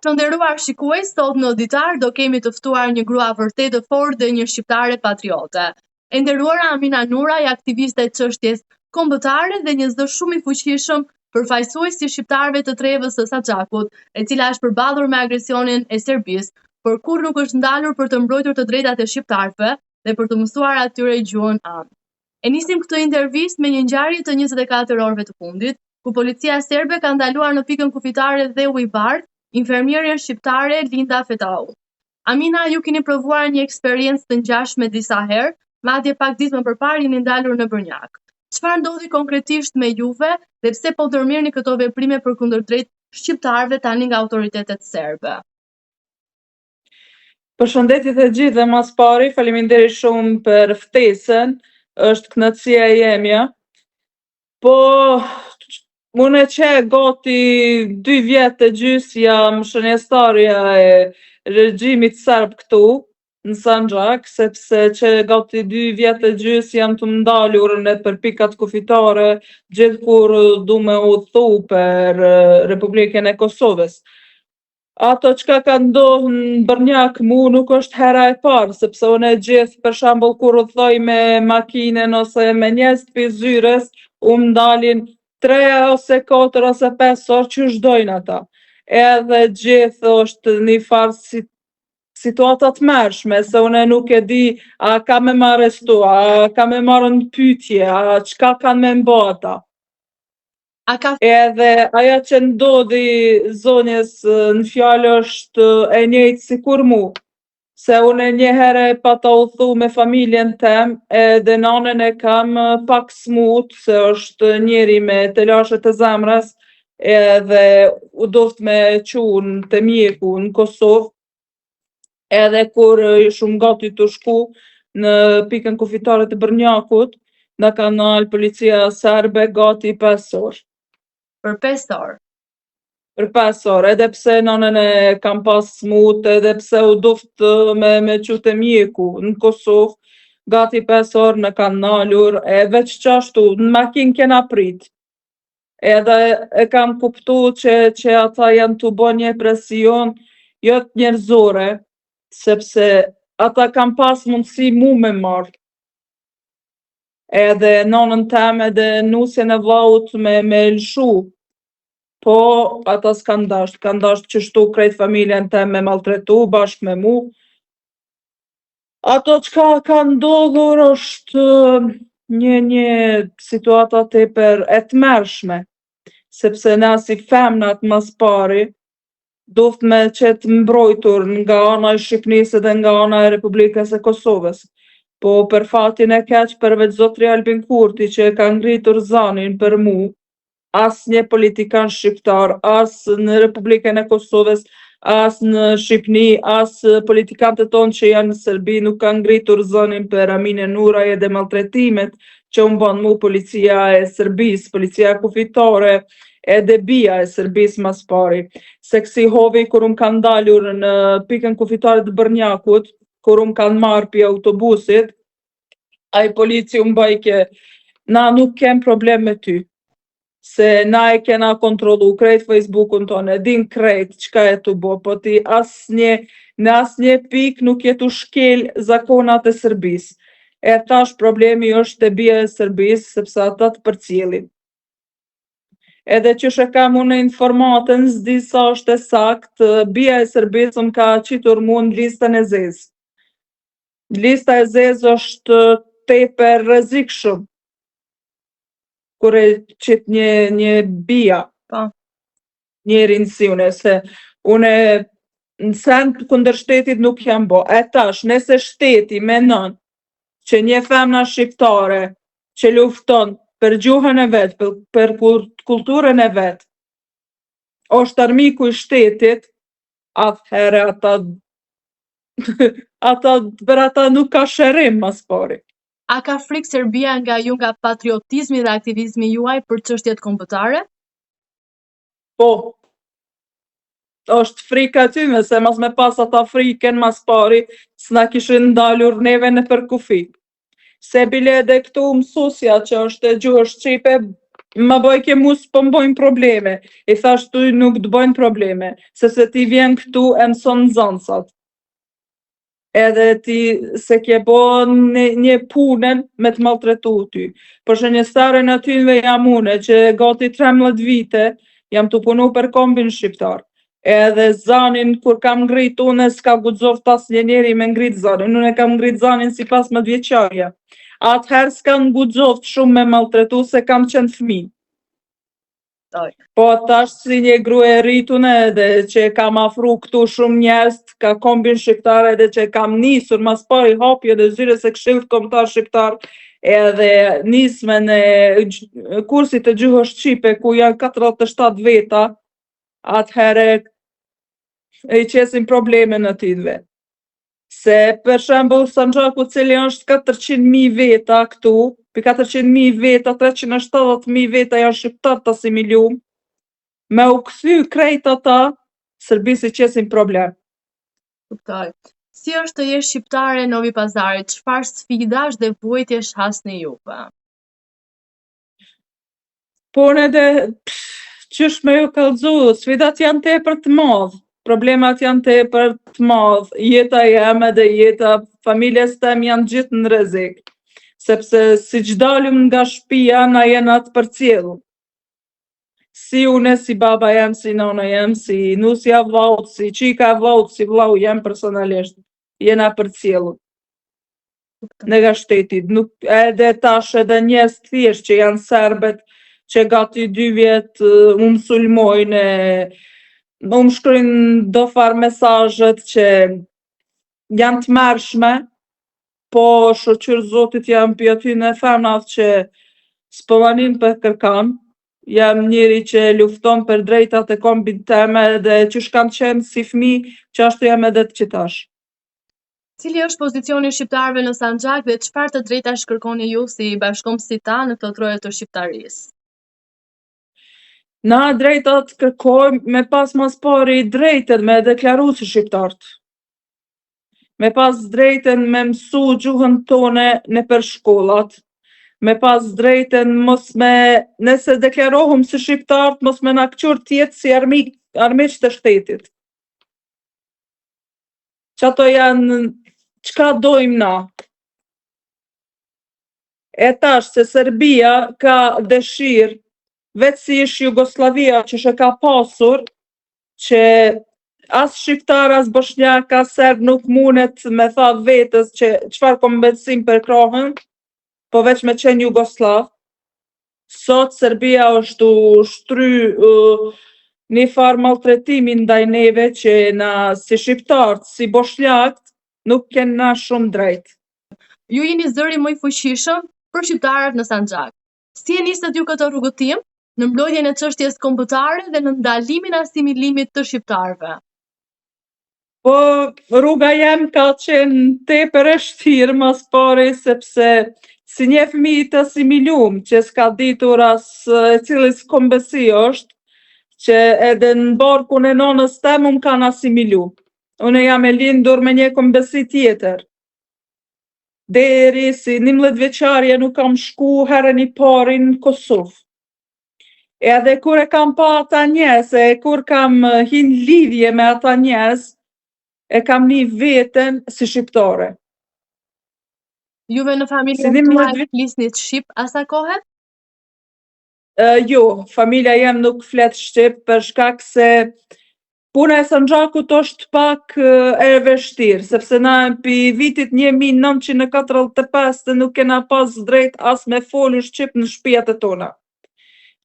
Të nderuar shikues, sot në auditar do kemi të ftuar një grua vërtet të fortë dhe një shqiptare patriote. E nderuara Amina Nuraj, aktiviste e çështjes kombëtare dhe një zë shumë i fuqishëm përfaqësues si shqiptarëve të trevës së Saxhakut, e cila është përballur me agresionin e Serbisë, por kur nuk është ndalur për të mbrojtur të drejtat e shqiptarëve dhe për të mësuar atyre gjuhën anë. E nisim këtë intervistë me një ngjarje të 24 orëve të fundit, ku policia serbe ka ndaluar në pikën kufitare dhe u i bardh infermierën shqiptare Linda Fetau. Amina, ju keni provuar një eksperiencë të ngjashme disa herë, madje pak ditë më parë jeni ndalur në Brnjak. Çfarë ndodhi konkretisht me juve dhe pse po ndërmirni këto veprime përkundërdrejt shqiptarëve tani nga autoritetet serbe? Përshëndetje të gjithë dhe mas pari, faleminderit shumë për ftesën, është kënaqësia e jemja. Po, unë që gati 2 vjetë e gjysë jam shënjestarja e regjimit serb këtu, në Sanxhak, sepse që gati 2 vjetë e gjysë jam të ndalur në për pikat kufitare, gjithë kur du me udhëtu për Republikën e Kosovës. Ato çka ka ndodhur në Brnjak mu nuk është hera e parë, sepse unë gjithë për shembull kur udhëtoj me makinën ose me njerëz të zyres, ndalin 3 ose 4 ose 5 orë që shdojnë ata. Edhe gjithë është një farë situatat mërshme, se unë nuk e di a ka me më arrestu, a ka me marrë në pytje, a çka kanë me mbo ata. Edhe aja që ndodhi zonjes në fjallë është e njëjtë si kur mu, se unë një herë pa ta udhëtu me familjen tem, edhe nanën e kam pak smut, se është njeri me telashet e zemrës, edhe u doft me qunë të mjeku në Kosovë, edhe kur shumë gati të shku në pikën kufitare të Brnjakut, na ka nalë policia serbe gati 5 orë. Për 5 orë? Për 5 orë, edhe pse nanën e kam pas smut, edhe pse u doft me qute mjeku në Kosovë, gati 5 orë në kanë nalur, e veç qashtu, në makinë kena prit. Edhe e kam kuptu që ata janë të bo një presion, jo të njerëzore, sepse ata kam pas mundësi mu me marrë. Edhe nanën tem edhe nusjen e vllaut me lshu. Po, ata s'kan dasht qështu krejt familjen tem me maltretu bashkë me mu. Ato çka ka ndodhur është një situata tepër e tmerrshme, sepse na si femnat mas pari, duhet me qetë mbrojtur nga ana e Shqipnisë dhe nga ana e Republikës e Kosovës. Po për fatin e keq përveç zotri Albin Kurti që ka ngritur zanin për mu, as një politikan shqiptar, as në Republikën e Kosovës, as në Shqipni, as politikantët tonë që janë në Serbi nuk kanë ngritur zanin për Aminën Nuraj dhe maltretimet që mban mu policia e Serbisë, policia kufitare, edhe bija e Serbisë mas pari. Se kësi hovi kur kanë dalur në pikën kufitare të Brnjakut, kur kanë marrë pi autobusit, ai polici mbajke, na nuk kem problem me ty, se na e kena kontrolu krejt Facebookun tonë, e din krejt qka e të bo, po ti në asnjë pik nuk jetu shkel zakonat e Serbisë. E tash problemi është e bija e Serbisë, sepse ata të përcjellin. Edhe që shë kam unë informatën, s'di sa është e sakt, bija e Serbisë më ka qitur mu në listën e zezë. Lista e zezë është tepër rrezikshëm, kur e qit një bija, njerin si une, se une në sen kundër shtetit nuk jam bo. E tash, nëse shteti menon që një femna shqiptare që lufton për gjuhën e vetë, për kulturën e vetë, është armiku i shtetit, atëherë ata nuk ka shërim mas pari. A ka frikë Serbia nga ju nga patriotizmi dhe aktivizmi juaj për çështjet kombëtare? Po, është frika tyme, se mas me pas ata frikën mas pari, s'na kishin ndalur neve në përkufi. Se bile edhe këtu mësusja që është gjuhë shqipe, më bëj ke mu s'po m'bojnë probleme. I thash ty nuk të bojnë probleme, se ti vjen këtu e mëson nxënësat. Edhe ti se ke bo një punën me të maltretu ty. Për shënjestare në tynve jam une, që gati 13 vite, jam të punu për kombin shqiptar. Edhe zanin, kur kam ngrit une, s'ka guxoft asnjë njeri me ngrit zanin. Unë e kam ngrit zanin si 15 vjeçarja. Atëherë s'kan guxoft shumë me maltretu se kam qenë fëmijë. Po tash si një grua e rritune edhe që kam afru këtu shumë njerëz ka kombin shqiptar edhe që kam nisur mas pari hapje dhe zyre se Këshillit Kombëtar Shqiptar edhe nisme në kursit të gjuhës shqipe ku janë 47 veta, atëherë e i qesin probleme në tyve. Se për shembull Sanxhaku cili është 400.000 veta këtu, për 400.000 veta, 370.000 veta janë shqiptar të asimilum, me u kthy krejt ata, Serbisë qesin problem. Kuptoj. Si është të jesh shqiptare në Novi Pazarit, çfarë sfidash dhe vuajtjesh hasni juve? Po edhe qysh me ju kallëzu, sfidat janë tepër të madh, problemat janë tepër të madh, jeta jeme dhe jeta familjes tem janë gjithë në rrezik, sepse si që dalim nga shtëpia na jena të përcjellur. Si une, si baba jem, si nona jem, si nusja vllaut, si qika vllaut, si vllau jem personalisht, jena përcjellur nga shteti. Nuk edhe tash edhe njerëz thjesht që janë serbet, që gati 2 vjet u mësulmojnë, u më shkruajnë do farë mesazhet që janë të mërshme, po shoqër Zotit jam për aty në femnat që s'po manin për kërkan, jam njëri që lufton për drejtat e kombit teme dhe që shkam qenë si fëmijë, që ashtu jam edhe të qitash. Cili është pozicioni shqiptarëve në Sanxhak dhe çfarë të drejtash kërkoni ju si bashkombësita në këtë troje të shqiptarisë? Na drejtat kërkojmë me pas mas pari drejten me deklaru si shqiptartë. Me pas drejten me mësu gjuhën tone në për shkollat, me pas drejten mos me, nëse deklarohëm si shqiptartë, mos me na këqur tjetë si armiq të shtetit. Që ato janë, çka dojmë na. E tash se Serbia ka dëshirë, vetë si ish Jugoslavia që shë ka pasur, që as shqiptar, as bosnjak, as serb nuk mundet me tha vetës që çfarë kompensim për krahën, po veç me qenë Jugoslav. Sot Serbia është ushtry një farë maltretimi ndaj neve që na si shqiptarët, si bosnjakët, nuk kenë na shumë drejt. Ju jeni zëri më i fuqishëm për shqiptarët në Sanxhak. Si e nisët ju këtë rrugëtim në mbrojtjen e çështjes kombëtare dhe në ndalimin e asimilimit të shqiptarëve? Po rruga jem ka qenë tepër e vështirë mas pari sepse si një fëmijë të asimilum që s'ka ditur as e cili kombësi është, që edhe në barkun e nonës tem më kanë asimilu. Unë jam e lindur me një kombësi tjetër. Deri si 11 vjeçarje nuk kam shku herën i pari në Kosovë. Edhe kur e kam pa ata njerëz, kur kam hin lidhje me ata njerëz, e kam një veten si shqiptare. Juve në familjen tuaj flisnit shqip asa kohë? Jo, familja jem nuk flet shqip për shkak se puna e Sanxhakut është pak e vështirë, sepse na pi vitit 1945 nuk kena pas drejt as me folu shqip në shtëpiat e tona.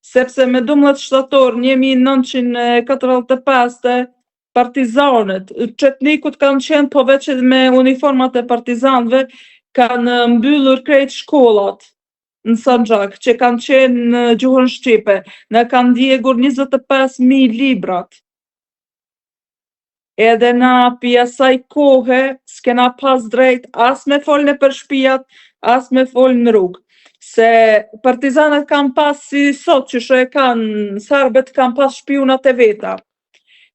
Sepse me 12 shtator 1945 partizanët, çetnikut kanë qenë po veç me uniformat e partizanëve, kanë mbyllur krejt shkollat në Sanxhak, që kanë qenë në gjuhën shqipe, në kanë djegur 25.000 librat. Edhe na pi asaj kohe s'kena pas drejt as me fol në për shtëpiat, as me fol në rrugë. Se partizanët kanë pas si sot që shë e kanë, serbet kanë pas shpionat e veta.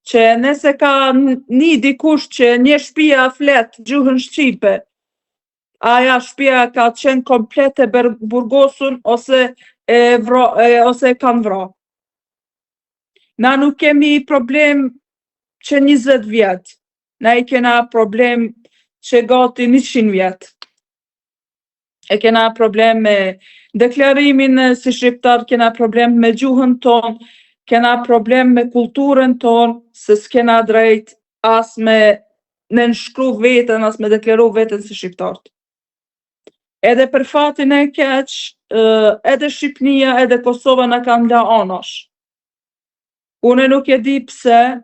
Që nëse ka një dikush që një shtëpia flet gjuhën shqipe, aja shtëpia ka qenë komplet e burgosun ose ose e kanë vra. Na nuk kemi problem që 20 vjet, na i kena problem që gati 100 vjet. E kena problem me deklarimin si shqiptar, kena problem me gjuhën ton, kena problem me kulturën ton, se s'kena drejt as me nënshkru veten, as me deklaru veten si shqiptarët. Edhe për fatin e keq, edhe Shqipnia edhe Kosova na kanë la anash. Une nuk e di pse,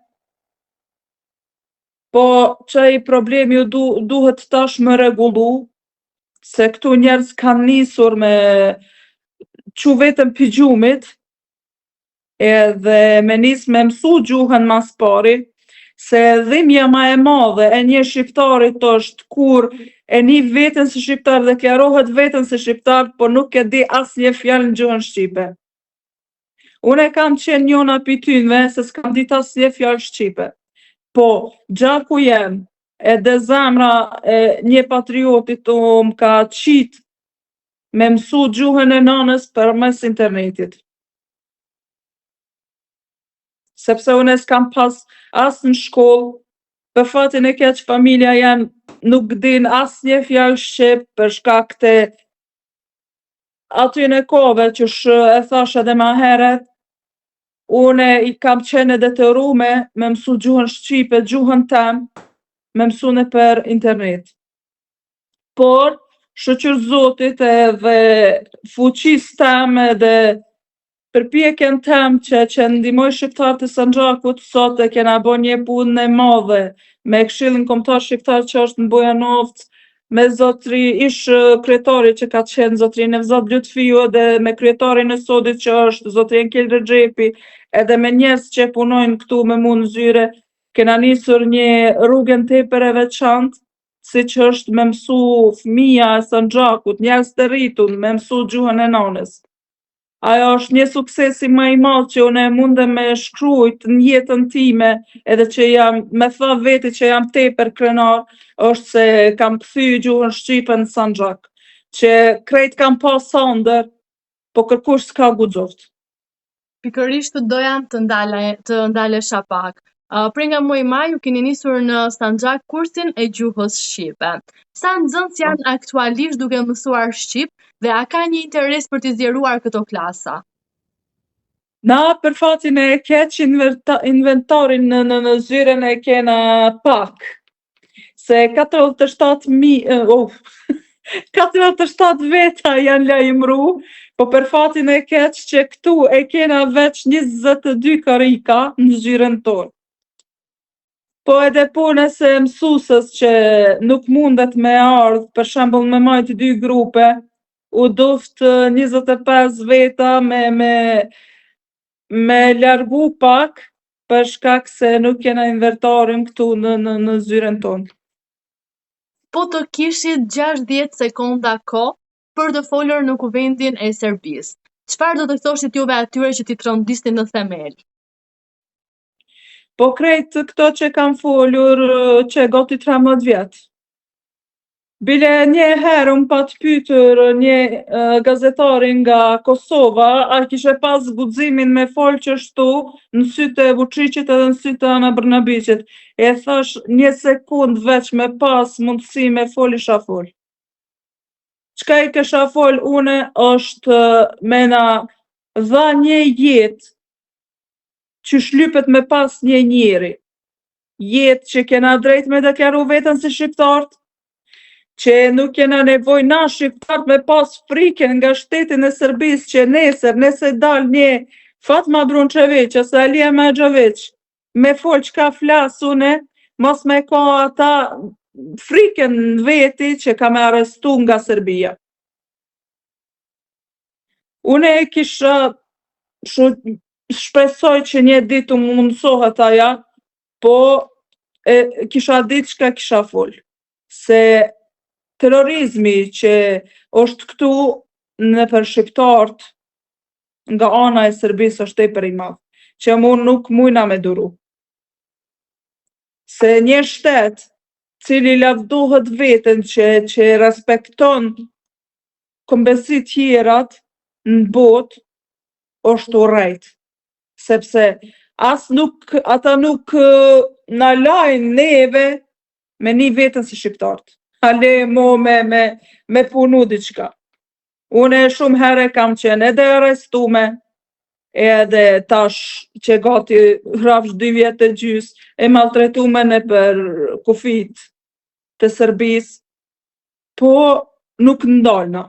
po qaj problemi duhet tash me regullu, se këtu njerëz kanë nisur me qu vetëm pi gjumit, edhe me nis me mësu gjuhën mas pari, se dhimbja ma e madhe e një shqiptarit është kur e një veten si shqiptar, deklarohet veten si shqiptar, po nuk e di asnjë fjalë në gjuhën shqipe. Une kam qenë njona pi tynve se s'kam dit asnjë fjalë shqipe. Po, gjaku jem, edhe zemra e një patriotit m'ka qit me mësu gjuhën e nanës përmes internetit. Sepse une s'kam pas as në shkollë, për fatin e keq familja jem nuk din asnjë fjalë shqip për shkak të aty në kove që e thash edhe ma heret, une i kam qenë detyrume me mësu gjuhën shqipe, gjuhën tem, me mësu nëpër internet. Por, shëqyr Zotit edhe fuqis tem edhe përpjekjen tem që ndihmoj shqiptarët e Sanxhakut, sot e kena bo një punë e madhe me Këshillin Kombëtar Shqiptar që është në Bujanovc, me zotri ish kryetari që ka qenë zotri Nevzat Lutfiu edhe me kryetarin e sodit që është zotri Enkel Rexhepi, edhe me njerëz që punojnë këtu me mu në zyre, kena nisur një rrugën tepër e veçantë, si që është me mësu fëmija e Sanxhakut, njerëz të rritun, me mësu gjuhën e nanës. Ajo është një suksesi më i madh që une mundem me shkrujt në jetën time, edhe që jam, me tha veti që jam tepër krenar, është se kam kthy gjuhën shqipe në Sanxhak, që krejt kam pas ëndër, po kërkush s'ka guxoft. Pikërisht doja të ndalesha pak. Prej nga muaji maj ju keni nisur në Sanxhak kursin e gjuhës shqipe. Sa nxënës janë aktualisht duke mësuar shqip dhe a ka një interes për t'i zgjeruar këto klasa? Na për fatin e keq inventarin në zyren e kena pak, se 47 veta janë lajmëru, po për fatin e keq që këtu e kena veç 22 karika në zyren tonë. Po edhe pune se mësusës që nuk mundet me ardhë, për shembull me majt 2 grupe, u duft 25 veta me largu pak, për shkak se nuk kena inventarin këtu në zyren tonë. Po të kishit 60 sekonda kohë për të folur në kuvendin e Serbisë, çfarë do të thoshit juve atyre që t'i trondisnin në themel? Po krejt këto që kam folur që gati 13 vjet. Bile një herë unë pat pytur një gazetari nga Kosova, a kishe pas guximin me fol qështu në sytë e Vučićit edhe në sytë e Ana Brnabićit. E thash 1 sekund veç me pas mundësi me fol isha fol. Çka i kisha fol une është me na dha një jetë që shlypet me pas një njeri. Jetë që kena drejt me deklaru veten si shqiptarët, që nuk kena nevoj na shqiptarët me pas frikën nga shtetin e Serbisë që nesër, nëse dal një Fatma Brunçević ose Alia Maxhović me fol çka flas une, mos me ka ata frikën në veti që ka me arrestu nga Serbia. Une e kisha shpresoj që një ditë më mundësohet aja, po kisha ditë çka kisha fol. Se terrorizmi që është këtu nëpër shqiptarët nga ana e Serbisë është tepër i madh, që nuk mujna me duru. Se një shtet cili lavdohet veten që respekton kombësit tjerat, në botë është urrejt, sepse ata nuk na lajnë neve me një vetën si shqiptarët. Ale mo me punu diçka. Une shumë herë kam qenë edhe arrestume, edhe tash që gati rrafsh 2 vjetë e gjys, e maltretume në për kufit të Serbisë, po nuk ndalna.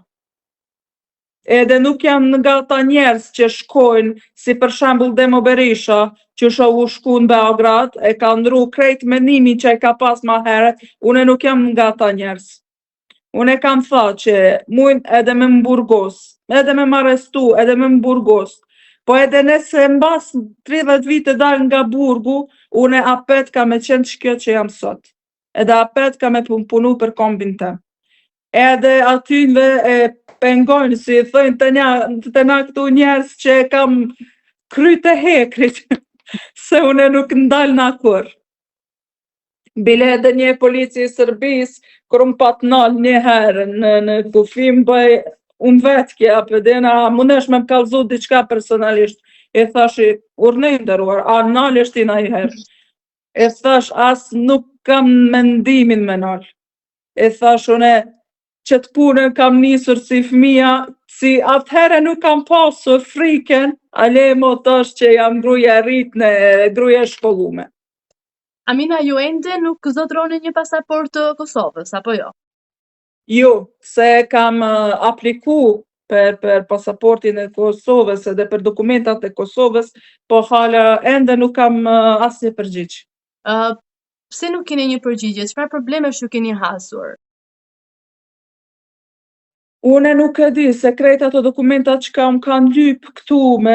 Edhe nuk janë nga ta njerës që shkojnë, si për shembull Demo Berisha, që u shku në Beograd, e ka ndru krejt mendimin që e ka pas ma herët, une nuk jam nga ta njerës. Une kam tha që mujnë edhe me më burgos, edhe me më arrestu, edhe me më burgos, po edhe nëse mbas 30 vite dal nga burgu, une apet ka me qenë shkjo që jam sot. Edhe apet ka me punu për kombin tem. Edhe atynve e pengojnë, si thëjnë të na këtu njerës që kam kryt e hekrit, se une nuk ndal në akur. Bile edhe një polici i Serbisë, kër më pat nal një herë në kufim, bëj unë vetë kja, përdena, mundesh me më kalzu diçka personalisht. E thash, urnej ndëruar, a nalësht i na i herë. E thash, as nuk kam mendimin me nal. E thash, une, që të punën kam nisur si fëmija, si atëhere nuk kam pasur friken, ale mo tash që jam gruja rritne, gruja shkollume. Amina, ju ende nuk zotroni një pasaport të Kosovës, apo jo? Jo, se kam apliku për pasaportin e Kosovës edhe për dokumentat e Kosovës, po hala ende nuk kam asnjë përgjigje. Pse nuk keni një përgjigje? Çfarë problemesh ju keni hasur? Une nuk e di, se krejt ato dokumentat që kam kanë lyp këtu me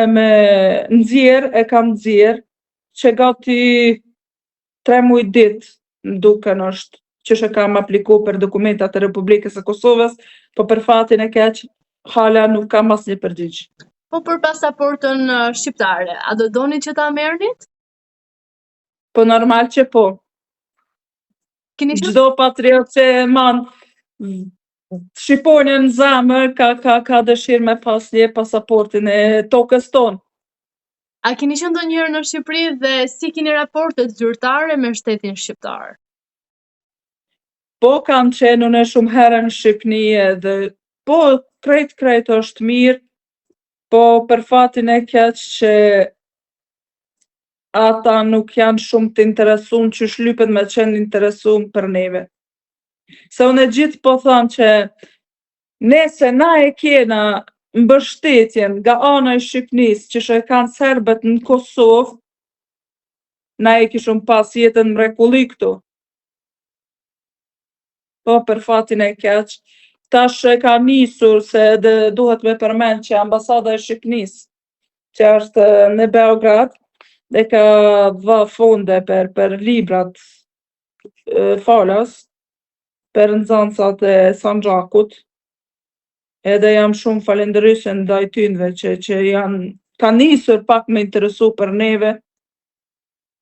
nxjerr, e kam nxjerr, që gati 3 muaj ditë më duken është që shë kam apliku për dokumentat e Republikës e Kosovës, po për fatin e keq, hala nuk kam asnjë përgjigje. Po për pasaportën shqiptare, a do doni që ta merrnit? Po normal që po. Çdo patriot që e man Shqiponën në zemër ka dëshirë me pas një pasaportin e tokës tonë. A keni qenë ndonjëherë në Shqipëri dhe si keni raportet zyrtare me shtetin shqiptar? Po kam qenë unë shumë herë në Shqipëni edhe po krejt është mirë, po për fatin e keq që ata nuk janë shumë të interesuar që shlypet me qenë interesuar për neve. Se unë e gjithë po thamë që nese na e kena mbështetjen nga ana e Shqipnisë që shë kanë serbet në Kosovë, na e kishëm pas jetën mrekulli këtu. Po për fatin e keq, tash e ka nisur se edhe duhet me përmend që ambasada e Shqipnisë, që është në Beograd, dhe ka dha fonde për librat falas, për nxansat e Sanxhakut, edhe jam shumë falenderyse ndaj tynve që ka nisur pak me interesu për neve,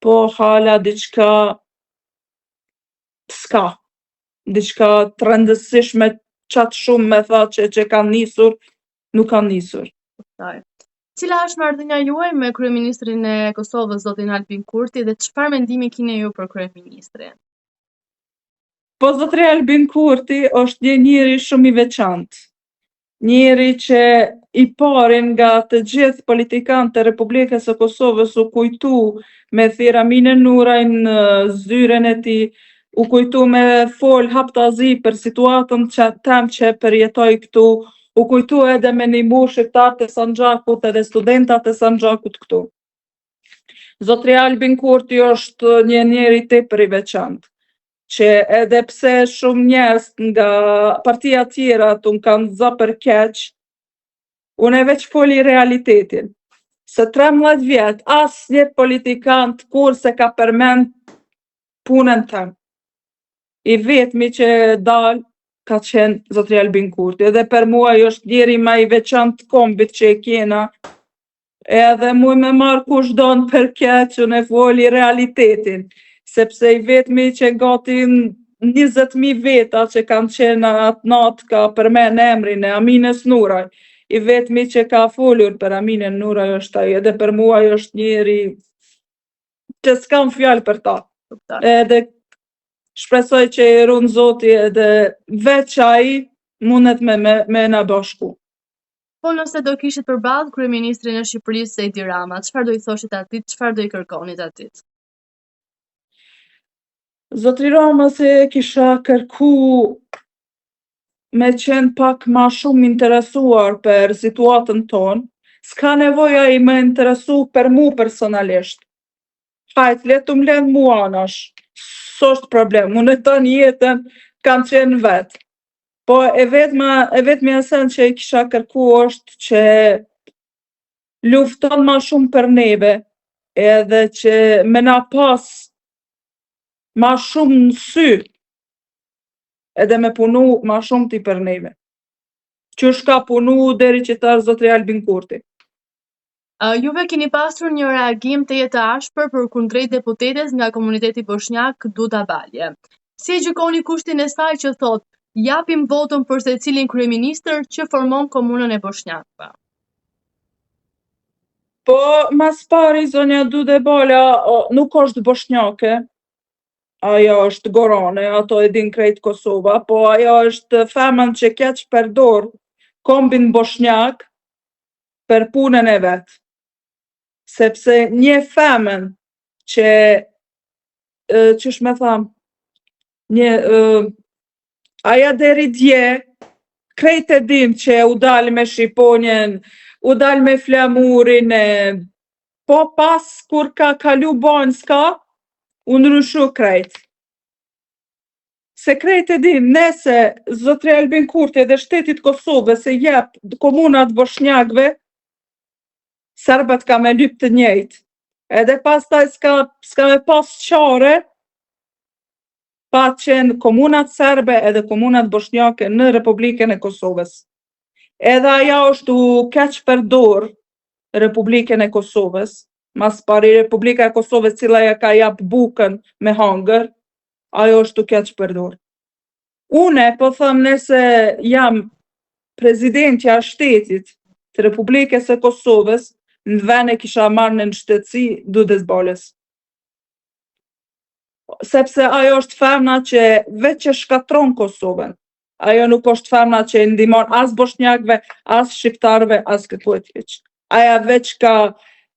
po hala diçka s'ka, diçka të rëndësishme qatë shumë me tha që ka nisur, nuk ka nisur. Cila është marrëdhënia juaj me kryeministrin e Kosovës, zotin Albin Kurti, dhe çfarë mendimi keni ju për kryeministrin? Po zotri Albin Kurti është një njeri shumë i veçantë. Njeri që i parin nga të gjithë politikanët të Republikës së Kosovës u kujtu me thirr Aminën Nuraj në zyren e tij, u kujtu me fol haptazi për situatën që përjetoj këtu, u kujtu edhe me ndihmu shqiptarët e Sanxhakut edhe studentat e Sanxhakut këtu. Zotri Albin Kurti është një njeri tepër i veçantë, që edhe pse shumë njerëz nga partia tjera të kanë za për keq, unë veç foli realitetin. Se 13 vjet, asnjë politikant kur se ka përmend punën tëm. I vetmi që dal ka qenë zotri Albin Kurti, edhe për mua është njeri më i veçantë kombit që e kena, edhe muj me marrë kush don për keq, unë foli realitetin, sepse i vetmi që gati 20.000 veta që kanë qenë atë natë ka përmend emrin e Aminës Nuraj, i vetmi që ka folur për Aminën Nura është ai, edhe për mua është njeri që s'kam fjalë për ta. Edhe shpresoj që i runë Zoti edhe veç ai mundet me na bashku. Po nëse do kishit përballë kryeministrin e Shqipërisë Edi Rama, çfarë do i thoshit atij, çfarë do i kërkonit atij? Zotri Rama se kisha kërku me qenë pak ma shumë interesuar për situatën tonë, s'ka nevoja i me interesu për mu personalisht. Hajt, letu m'len mu anash, s'osht problem, unë të një jetën kam qenë vetë. Po e vetëmi esen që i kisha kërku është që lufton ma shumë për neve, edhe që me na pas ma shumë në sy, edhe me punu ma shumë ti për neve. Që shka punu deri që ta Zotri Albin Kurti. Juve keni pasur një reagim të jetë ashpër për kundrejt deputetes nga komuniteti bosnjak Duda Balje. Si e gjykoni kushtin e saj që thot, japim votën për secilin kryeministër që formon komunën e bosnjakëve? Po, mas pari, zonja Duda Balja nuk është bosnjake, ajo është gorane, ato e din krejt Kosova, po ajo është femën që keq përdor kombin bosnjak për punën e vetë. Sepse një femën që, qysh me tham, aja deri dje, krejt e dim që u dal me Shqiponjen, u dal me flamurin, po pas kur ka kalu Banjska, u ndryshu krejt. Se krejt e dim, nese Zotri Albin Kurti dhe shtetit Kosovës se jep komunat bosnjakëve, serbët ka me lyp të njëjtë. Edhe pastaj s'ka me pas qare, pa qenë komunat serbe edhe komunat bosnjake në Republikën e Kosovës. Edhe aja është u keq përdor Republikën e Kosovës, mas pari Republika e Kosovës cila ja ka jap bukën me hangër, ajo është u keq përdor. Une po thëm nëse jam prezidentja shtetit të Republikës e Kosovës, në vene kisha marrë në shtetësi Dudës Baljes. Sepse ajo është femna që veç që shkatron Kosovën. Ajo nuk është femna që ndihmon as bosnjakëve, as shqiptarëve, as këtu e tjeq. Aja veç ka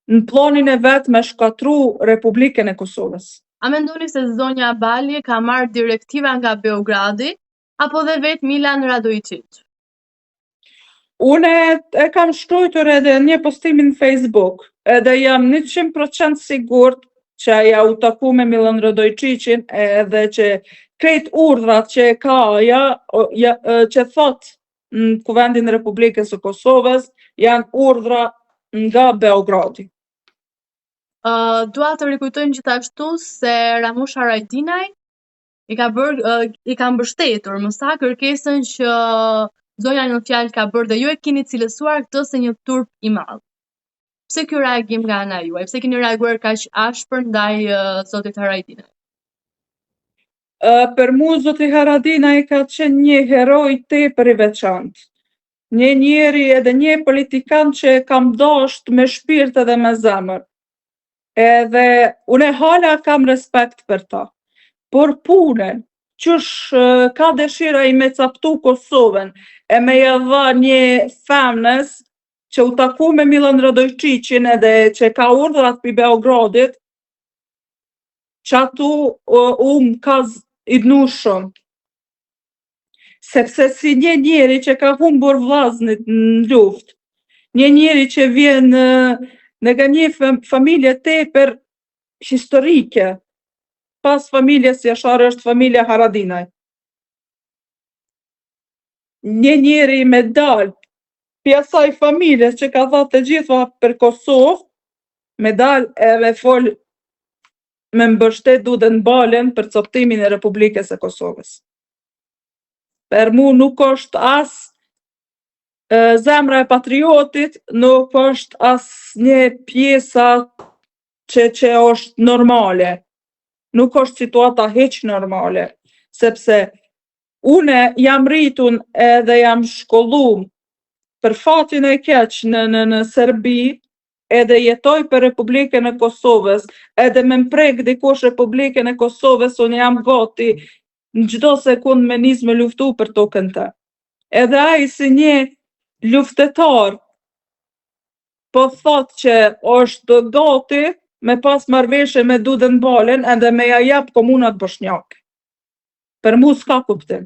në planin e vetë me shkatru Republikën e Kosovës. A mendoni se zonja Balje ka marrë direktiva nga Beogradi, apo dhe vetë Milan Radojčić? Une e kam shkruar edhe një postimin në Facebook, edhe jam 100% sigurt që aja u taku me Milan Radojčićin edhe që krejt urdhrat që ka aja, që thot në Kuvendin e Republikës së Kosovës, janë urdhra nga Beogradi. Dua të rikujtojmë gjithashtu se Ramush Haradinaj i ka mbështetur më sa kërkesën që zonja në fjalë ka bërë dhe ju e keni cilësuar këtë se një turp i madh. Pse ky reagim nga ana juaj? Pse keni reaguar kaq ashpër ndaj zotit Haradinaj? Për mu zoti Haradinaj ka qenë një heroj tepër i veçantë. Një njeri edhe një politikan që kam dashur me shpirt edhe me zemër. Edhe unë hala kam respekt për ta. Por punën, qysh ka dëshira i me captu Kosovën, e me ja dha një femnës që u taku me Milan Radojčićin edhe që ka urdhrat pi Beogradit, që atu ka i dnu shumë. Sepse si një njeri që ka humbur vllaznit në luftë, një njeri që vjen nga një familje tepër historike, pas familjes Jashar është familja Haradinaj. Një njeri me dal pi asaj familjes që ka thënë të gjitha për Kosovë, me dal e me fol me mbështet Dudën Baljen për coptimin e Republikës e Kosovës. Për mu nuk është as zemra e patriotit, nuk është as një pjesa që është normale. Nuk është situata hiç normale, sepse une jam rritun edhe jam shkollum për fatin e keq në Serbi, edhe jetoj për Republikën e Kosovës, edhe me mprek dikush Republikën e Kosovës, unë jam gati në çdo sekund me nis me luftu për tokën të. Edhe ai si një luftetar po thot që është gati me pas marrëveshje me Duden Balen edhe me ja jap komunat bosnjake. Për mu s'ka kuptim.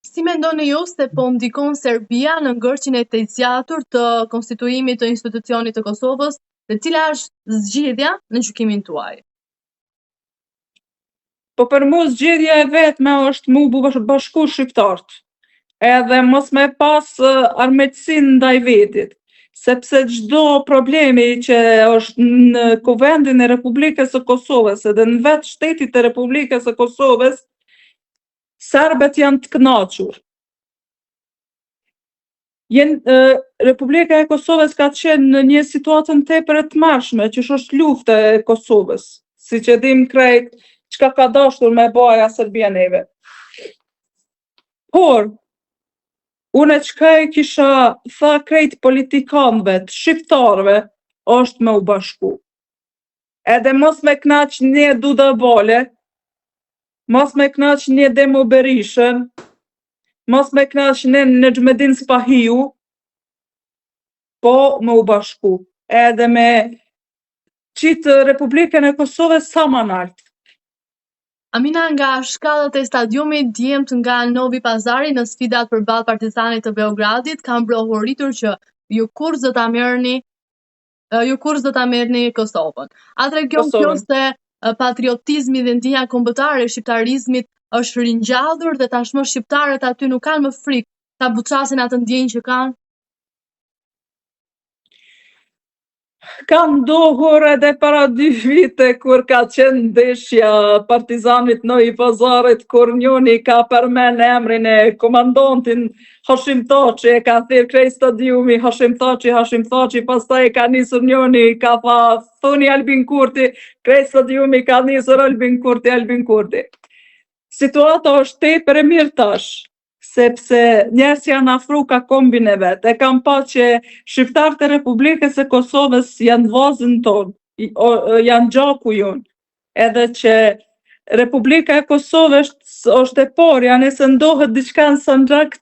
Si mendoni ju se po ndikon Serbia në ngërçin e të zgjatur të konstituimit të institucionit të Kosovës, dhe cila është zgjidhja në gjykimin tuaj? Po për mu zgjidhja e vetme është mu bashku shqiptarët, edhe mos me pas armiqësinë ndaj vetit, sepse çdo problemi që është në kuvendin e Republikës së Kosovës edhe në vetë shtetit të Republikës së Kosovës, serbët janë të kënaqur. Republika e Kosovës ka qenë në një situatën tepër të tmerrshme, që është lufta e Kosovës, siç e dim krejt çka ka dashur me baja Serbia neve. Por, unë çka e kisha tha krejt politikanëve të shqiptarëve, është me u bashku. Edhe mos me knaq një Duda Bale, mos me knaq një Demo Berishën, mos me knaq një Nexhmedin Spahiu, po me u bashku, edhe me qitë Republikën e Kosovës sa më nalt. Amina, nga shkallët e stadiumit djemtë nga Novi Pazari në sfidat përballë Partizanit të Beogradit, kam brohuritur që ju kurrë do ta merrni Kosovën. A tregon kjo se patriotizmi dhe ndjenja kombëtare e shqiptarizmit është ringjallur dhe tashmë shqiptarët aty nuk kanë më frikë ta buçasin atë ndjenjë që kanë? Ka ndohur edhe para 2 vite kur ka qenë ndeshja Partizanit Novi Pazarit, kur njoni ka përmen emrin e komandantin Hashim Thaçi, e ka thirr krejt stadiumi Hashim Thaçi, pastaj e ka nisur njoni, ka tha thoni Albin Kurti, krejt stadiumi ka nisur Albin Kurti. Situata është tepër e mirë tash, sepse njerëz janë afru ka kombin e vet. E kam pa që shqiptarët e Republikës së Kosovës janë vllazën tonë, janë gjaku jonë. Edhe që Republika e Kosovës është e porja, nëse ndohet diçka në Sanxhak,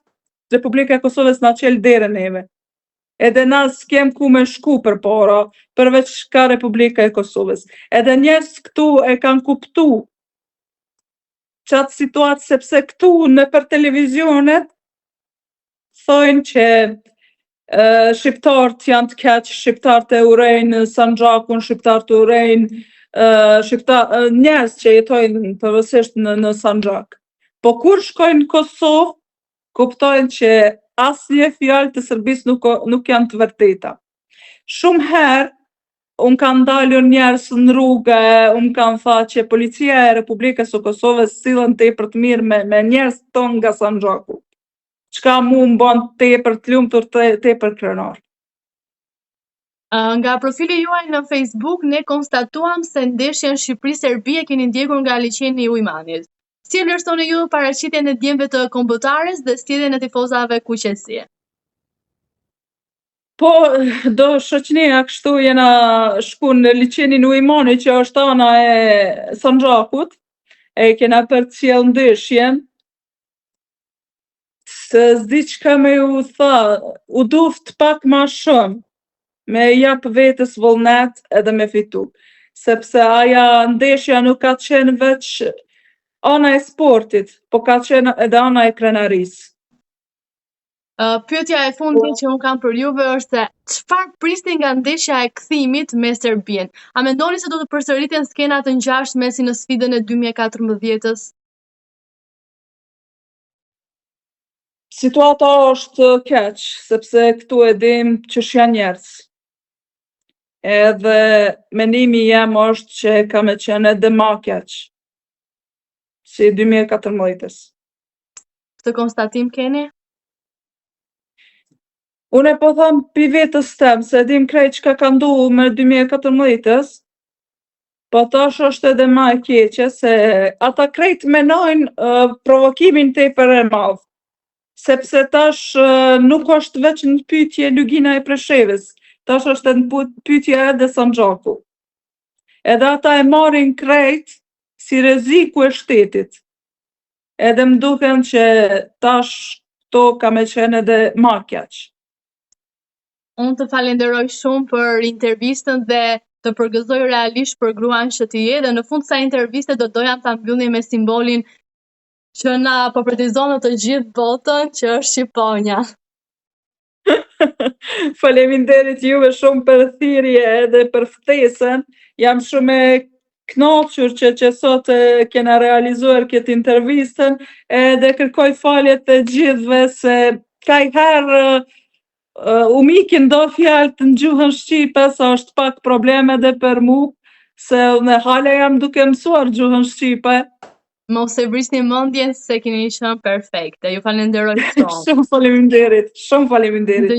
Republika e Kosovës na qel derën neve. Edhe na s'kem ku me shku përpara, përveç ka Republika e Kosovës. Edhe njerëz këtu e kanë kuptu qatë situatë, sepse këtu në për televizionet thojnë që shqiptarët janë të keq, shqiptarët e urejnë Sanxhakun, shqiptarët e urejnë njerëz që jetojnë përveçsisht në Sanxhak. Po kur shkojnë në Kosovë, kuptojnë që asnjë fjalë të Serbisë nuk janë të vërteta. Shumë herë unë kanë dalur njerëz në rrugë, unë kanë tha që policia e Republikës së Kosovës sillen tepër të mirë me njerëz tonë nga Sanxhaku. Çka mu më bën tepër të lumtur, tepër krenar. Nga profili juaj në Facebook, ne konstatuam se ndeshjen Shqipëri-Serbi e keni ndjekur nga liçeni i Ujmanit. Si e vlerësoni ju paraqitjen e djemve të kombëtares dhe sjelljen e tifozave kuqesie? Po, do shoqënia kështu jena shku në liçenin Ujmanit, që është ana e Sanxhakut, e kena përcjell ndeshjen. Se s'di çka me u tha, u duft pak ma shumë, me jap vetës vullnet edhe me fitu. Sepse aja ndeshja nuk ka qenë veç ana e sportit, po ka qenë edhe ana e krenarisë. Pyetja e fundit që unë kam për juve është se çfarë prisni nga ndeshja e kthimit me Serbin? A mendoni se do të përsëriten skenat të ngjashme si në sfidën e 2014-s? Situata është keq, sepse këtu e dim që janë njerëz. Edhe mendimi jem është që ka me qenë edhe ma keq, si 2014-s. Këtë konstatim keni? Unë po them pi vetës tem, se dim krejt çka ka ndodhur me 2014-s, po tash është edhe ma e keqe, se ata krejt menojnë provokimin tepër e madh. sepse tash nuk është veç një pyetje Lugina e Preshevës, tash është një pyetje edhe Sanxhaku. Edhe ata e marrin krejt si rreziku e shtetit. Edhe më duken që tash këto ka me qenë edhe ma keq. Unë të falenderoj shumë për intervistën dhe të përgëzoj realisht për gruan që ti je, dhe në fund kësaj interviste do doja ta mbyllim me simbolin që na përpretizon në të gjithë botën, që është Shqiponja. Faleminderit juve shumë për thirrje edhe për ftesën. Jam shumë e kënaqur që sot kena realizuar këtë intervistën, edhe kërkoj falje të gjithëve se kajherë u mikin do fjalë të në gjuhën shqipe, sa është pak probleme dhe për mu, se në hala jam duke mësuar gjuhën shqipe. Mos e vrisni mendjen se keni qenë perfekte. Ju falenderoj shumë. Shumë faleminderit, shumë faleminderit.